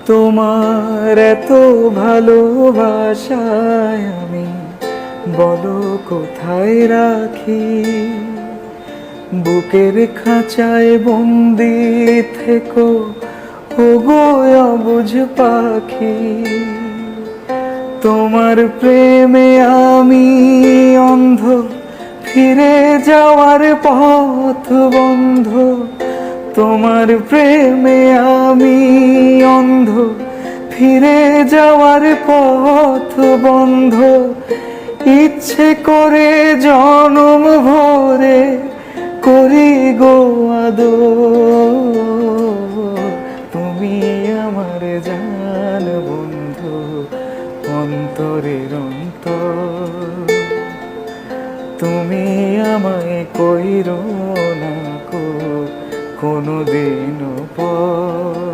তোমার এত ভালোবাসায় আমি বলো কোথায় রাখি। বুকের খাঁচায় বন্দি থেকো ওগো অবুঝ পাখি। তোমার প্রেমে আমি অন্ধ, ফিরে যাওয়ার পথ বন্ধ। তোমার প্রেমে আমি অন্ধ, ফিরে যাওয়ার পথ বন্ধ। ইচ্ছে করে জনম ভরে করি গো আদর। তুমি আমার জান বন্ধু, অন্তরের অন্তর। তুমি আমায় কইরো না কো কোনোদিনও পর।